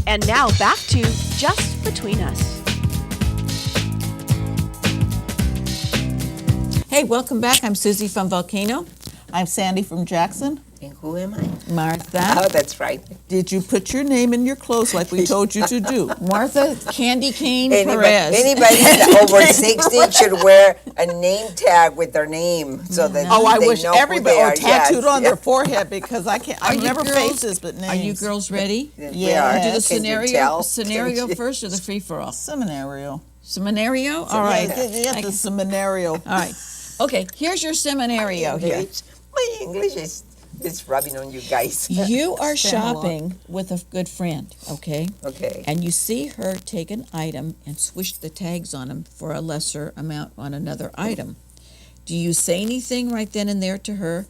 And now back to Just Between Us. Hey, welcome back. I'm Susie from Volcano. I'm Sandy from Jackson. And who am I? Martha. Oh, that's right. Did you put your name in your clothes like we told you to do? Martha Candy Cane Perez. Anybody over 60 should wear a name tag with their name so that I they wish know everybody who they or are. tattooed Yes, on their forehead because I can't. I you remember girls- faces, but names. Are you girls ready? We are. Do the Can you scenario tell? first or the free for all? Seminario. Scenario? All right. Get the seminario. All right. Okay, here's your seminario here. My English is rubbing on you guys. You are shopping with a good friend, okay? Okay. And you see her take an item and switch the tags on them for a lesser amount on another item. Do you say anything right then and there to her,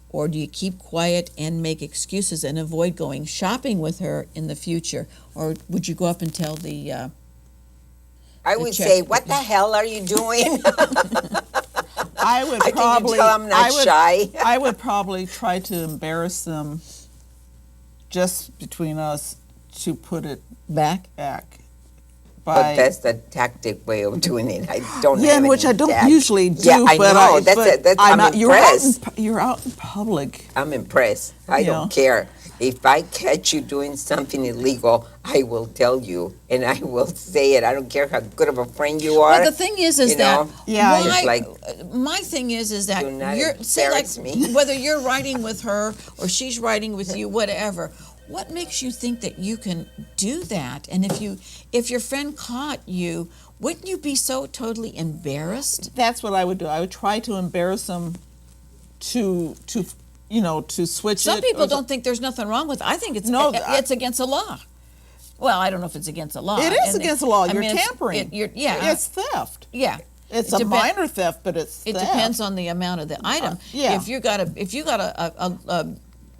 or do you keep quiet and make excuses and avoid going shopping with her in the future? Or would you go up and tell the I would check. say, what the hell are you doing? I would Can you probably. tell I'm not shy? I would probably try to embarrass them, just between us, to put it back? back. But that's the tactic way of doing it. I don't Yeah, have which any I don't tag. usually do. Yeah, I but know. I'm not, impressed. you're out in public. I'm impressed. I don't care. If I catch you doing something illegal, I will tell you, and I will say it. I don't care how good of a friend you are. Well, the thing is you that know? Yeah, It's like, my thing is that Do not you're say like embarrass me. whether you're riding with her or she's riding with you, whatever. What makes you think that you can do that? And if your friend caught you, wouldn't you be so totally embarrassed? That's what I would do. I would try to embarrass them to switch Some it. people don't think there's nothing wrong with it. I think it's it's against the law. Well, I don't know if it's against the law. It is against the law. You're it's- tampering. Yeah. It's theft. Yeah. It's It a depen- minor theft, but it's It theft. depends on the amount of the item. yeah. If you got a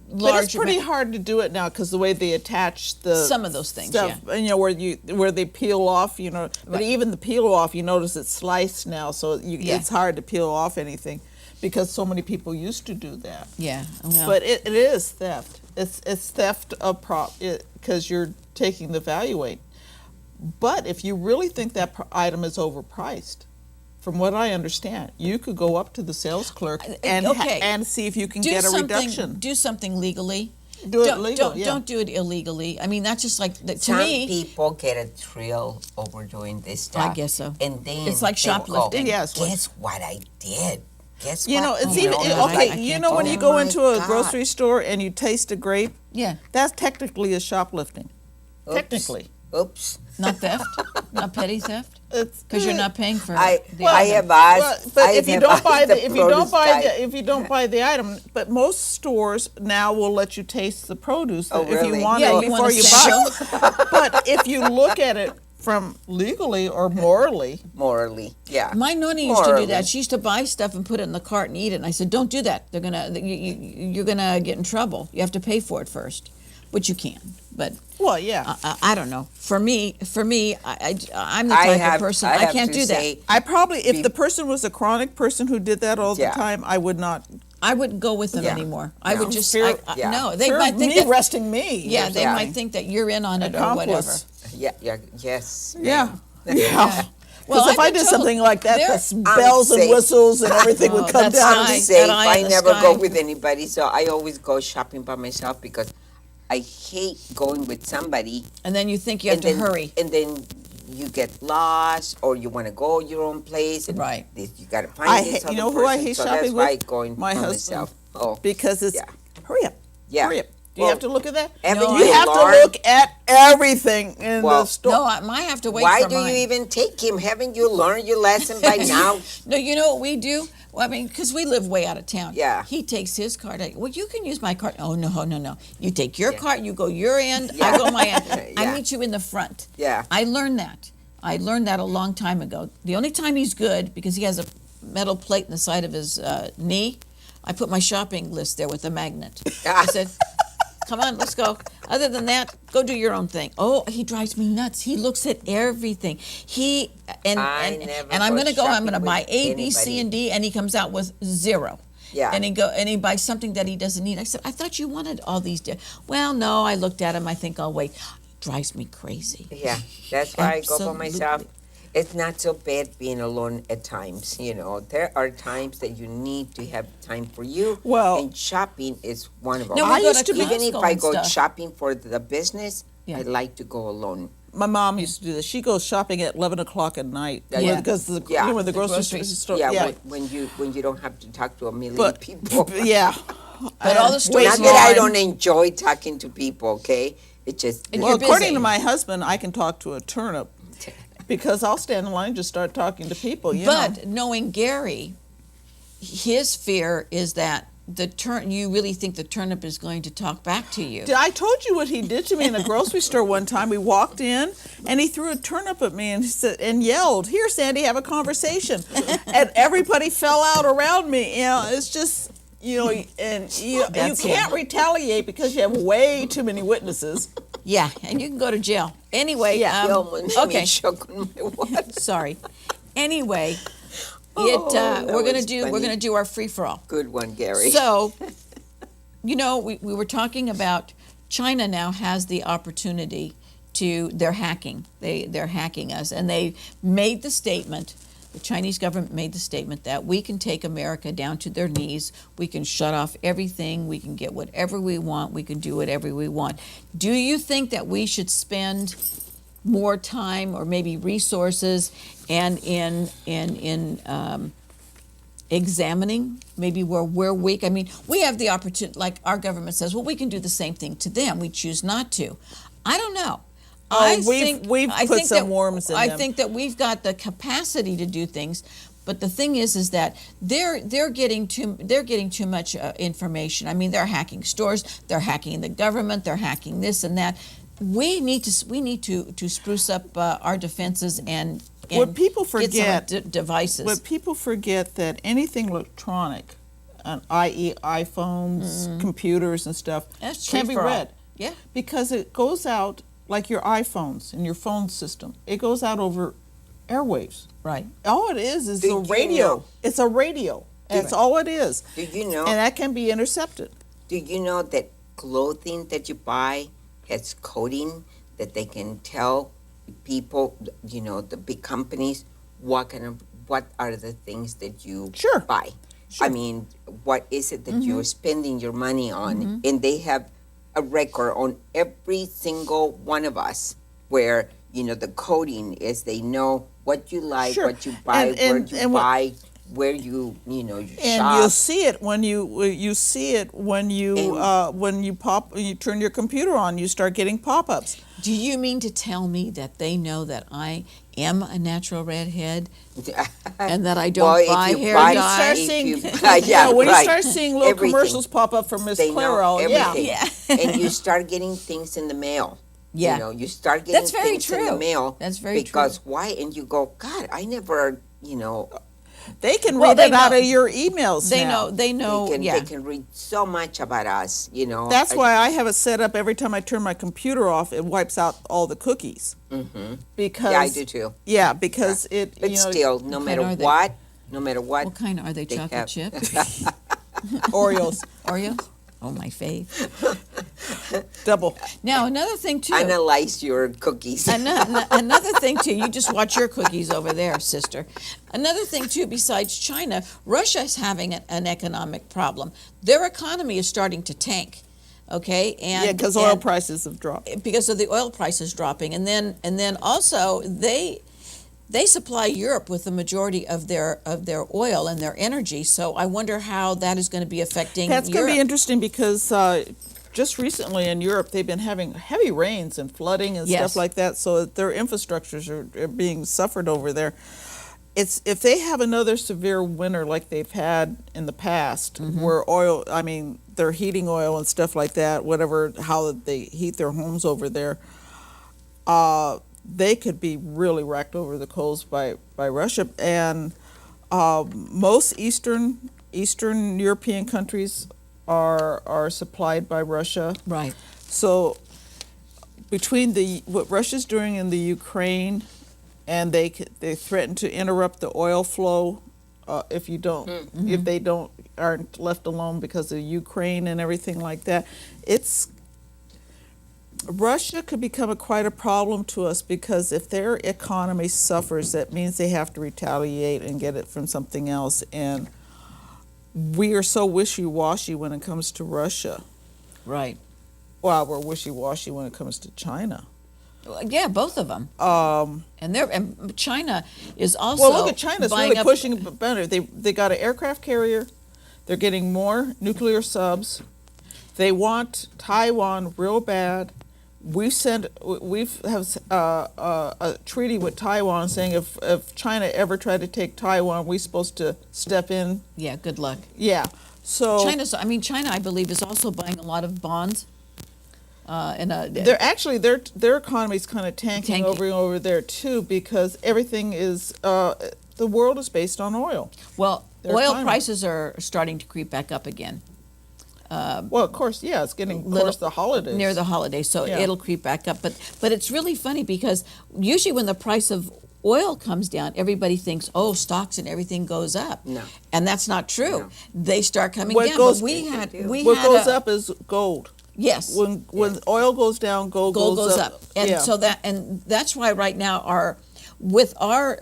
But large it's pretty hard to do it now because the way they attach the Some of those things, stuff, where they peel off, But Right. even the peel off, you notice it's sliced now, so it's hard to peel off anything because so many people used to do that. Yeah. Well, But it is theft. It's theft of because you're taking the value weight. But if you really think that item is overpriced, from what I understand, you could go up to the sales clerk and see if you can get a reduction. Do something legally. Do it legally. Don't do it illegally. I mean, that's just like to some me. people get a thrill over doing this stuff. I guess so. And then It's like they will go, shoplifting. Yes. Guess what I did? Guess You know, what? it's You even know, okay. like, You know, when you oh go my into a God. grocery store and you taste a grape, Yeah, that's technically a shoplifting. Oops. Technically, Oops. not theft, not petty theft, it's because you're not paying for I the I item. have asked. But I if you have don't buy asked the if you don't produce buy guy. the if you don't buy the item, but most stores now will let you taste the produce Oh, if really? you want Yeah, it you before want a you buy it. But if you look at it from legally or morally, Morally, yeah. My nonni used to do Morally. that. She used to buy stuff and put it in the cart and eat it. And I said, "Don't do that. You're gonna get in trouble. You have to pay for it first, which you can." But well, yeah. I don't know. For me, I'm the type of person I can't do that. I probably, if the person was a chronic person who did that all the Yeah. time, I would not. I wouldn't go with them Yeah. anymore. I would just Fear- yeah. no. They Fear might of think me that arresting me. yeah, or they something. might think that you're in on it or whatever. Accomplice. Yes. Yeah. ma'am. Yeah. Well, Because if I've I been did told something like that, there- the bells and safe. whistles and everything would come that's down. high. I'm safe. eye I in the never sky. go with anybody, so I always go shopping by myself because I hate going with somebody. And then you think you have to hurry. And then you get lost, or you want to go your own place. And Right. You got to find I this hate, other you know who I person, hate so shopping that's why with? going My by husband. myself. Oh, Because it's, Yeah. hurry up. Yeah. Hurry up. Do Well, you have to look at that? haven't You you have to learned- look at everything in Well, the store. No, I have to wait Why for do mine. you even take him? Haven't you learned your lesson by now? No, you know what we do? Well, I mean, because we live way out of town. Yeah. He takes his card. Well, you can use my card. Oh, no. You take your Yeah. card, you go your end, Yeah. I go my end. I Yeah. meet you in the front. Yeah. I learned that. I learned that a long time ago. The only time he's good, because he has a metal plate in the side of his knee, I put my shopping list there with a magnet. I said, come on, let's go. Other than that, go do your own thing. Oh, he drives me nuts. He looks at everything. And I'm go gonna go. I'm gonna shopping buy with A, B, C, anybody. and D, and he comes out with zero. Yeah. And he buys something that he doesn't need. I said, I thought you wanted all these. Well, no. I looked at him. I think I'll wait. drives me crazy. Yeah, that's why I go by myself. Absolutely. It's not so bad being alone at times. You know, there are times that you need to have time for you. Well- and shopping is one of them. Now, we I go used to be- Even if Costco I and go stuff. shopping for the business, Yeah. I like to go alone. My mom used to do this. She goes shopping at 11 o'clock at night. Yeah. Because the, Yeah. you know, when the grocery groceries. store. Yeah, when you don't have to talk to a million But people. yeah. But all the stores Not Wait, that I Mom. don't enjoy talking to people, okay? It just And Well, you're according busy. to my husband, I can talk to a turnip because I'll stand in line and just start talking to people. You know. But knowing Gary, his fear is that you really think the turnip is going to talk back to you. I told you what he did to me in a grocery store one time. We walked in and he threw a turnip at me and he said and yelled, "Here, Sandy, have a conversation." And everybody fell out around me. You know, it's just and you That's can't retaliate because you have way too many witnesses. Yeah, and you can go to jail. Anyway, okay. Sorry. Anyway, we're gonna do our free for all. Good one, Gary. So, we were talking about China now has the opportunity they're hacking. They're hacking us, and they made the statement. The Chinese government made the statement that we can take America down to their knees. We can shut off everything. We can get whatever we want. We can do whatever we want. Do you think that we should spend more time or maybe resources and in examining maybe where we're weak? I mean, we have the opportunity, like our government says, well, we can do the same thing to them. We choose not to. I don't know. We've put some worms in I them. think that we've got the capacity to do things, but the thing is that they're getting too much information. I mean, they're hacking stores, they're hacking the government, they're hacking this and that. We need to spruce up our defenses and What people get some forget- devices. But people forget that anything electronic, i.e. iPhones, computers and stuff, That's can be free for all. read. Yeah. Because it goes out like your iPhones and your phone system. It goes out over airwaves. Right. All it is Did a you radio. know- It's a radio. That's all it is. Do you know? And that can be intercepted. Do you know that clothing that you buy has coding that they can tell people, the big companies, what are the things that you Sure. buy? I mean, what is it that you're spending your money on? And they have a record on every single one of us where, the coding is they know what you like, Sure. what you buy, And- where and- you and what- buy, where you And shop. you'll see it when you turn your computer on, you start getting pop-ups. Do you mean to tell me that they know that I am a natural redhead and that I don't Well, if buy you hair buy- dye? if seeing- you- when right. you start seeing little Everything. commercials pop up from Miss They know Clairol, everything. Yeah. And you start getting things in the mail. Yeah. You start getting That's very things in the true. mail. That's very because true. why? And you go, God, I never, they can Well, read they it out know- of your emails They now. know. They know. they can read so much about us, That's why I have it set up every time I turn my computer off, it wipes out all the cookies. Because Yeah, I do too. Yeah, because it. But still, no matter are they? what, What kind are they? They Chocolate have- chip? Oreos Oreos? Oh, my fave. double. Now another thing too. analyze your cookies. Another thing too, you just watch your cookies over there, sister. Another thing too, besides China, Russia is having an economic problem. Their economy is starting to tank. Okay, and Yeah, because oil and prices have dropped. because of the oil prices dropping, and then also they supply Europe with the majority of their oil and their energy. So I wonder how that is going to be affecting That's going to be Europe. interesting because just recently in Europe they've been having heavy rains and flooding and Yes. stuff like that, so their infrastructures are being suffered over there. If they have another severe winter like they've had in the past, where they're heating oil and stuff like that, how they heat their homes over there, they could be really racked over the coals by Russia. And most Eastern European countries are supplied by Russia. Right. So between what Russia's doing in the Ukraine, and they threaten to interrupt the oil flow if they aren't left alone because of Ukraine and everything like that. Russia could become quite a problem to us because if their economy suffers, that means they have to retaliate and get it from something else. And we are so wishy-washy when it comes to Russia. Right. Well, we're wishy-washy when it comes to China. Yeah, both of them. And China is also Well, look at China's buying really up, pushing better. They got an aircraft carrier. They're getting more nuclear subs. They want Taiwan real bad. We have a treaty with Taiwan saying if China ever tried to take Taiwan, we're supposed to step in. Yeah, good luck. Yeah. So China, I believe, is also buying a lot of bonds. they're actually their economy is kind of tanking over there too because everything is the world is based on oil. Well, Their oil economy. prices are starting to creep back up again. Well, of course, yeah, it's getting close to the holidays. Near the holidays, so Yeah. it'll creep back up. But it's really funny because usually when the price of oil comes down, everybody thinks, oh, stocks and everything goes up. No. And that's not true. No. They start coming What down. goes- But we had What goes up is gold. Yes. When oil goes down, gold goes up. And yeah. so that's why right now with our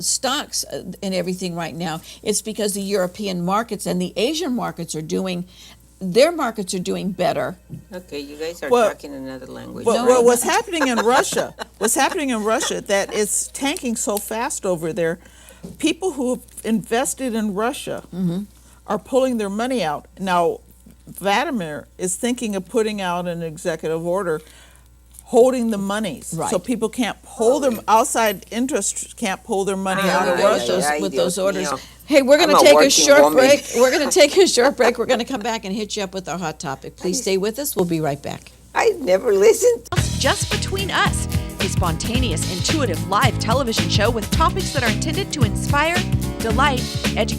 stocks and everything right now, it's because the European markets and the Asian markets their markets are doing better. Okay, you guys are Well- talking another language. Well, what's happening in Russia? What's happening in Russia that it's tanking so fast over there? People who have invested in Russia are pulling their money out now. Vladimir is thinking of putting out an executive order holding the monies, Right. so people can't pull them. Outside interests can't pull their money out of Ay, Russia. ay, ay, with Dios those orders. mío. Hey, we're going I'm to a take a working short woman. break. We're going to take a short break. We're going to come back and hit you up with our hot topic. Please stay with us. We'll be right back. I never listened. Just Between Us, a spontaneous, intuitive live television show with topics that are intended to inspire, delight, educate,